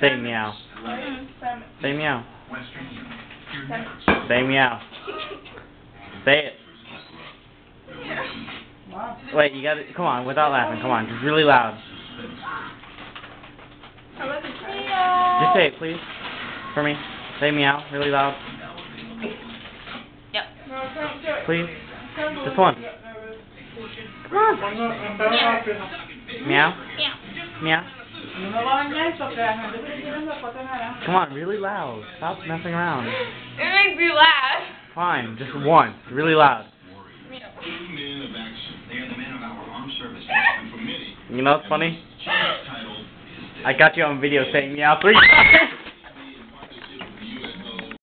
Say meow. Say meow. Say meow. Say it. Wait, you gotta, come on, without laughing, come on, just really loud. Just say it, please, for me. Say meow, really loud. Yep. Please. Just one. Come on. Meow. Meow. Come on, really loud. Stop messing around. It makes me laugh. Fine, just one. Really loud. You know what's funny? I got you on video saying meow 3 times.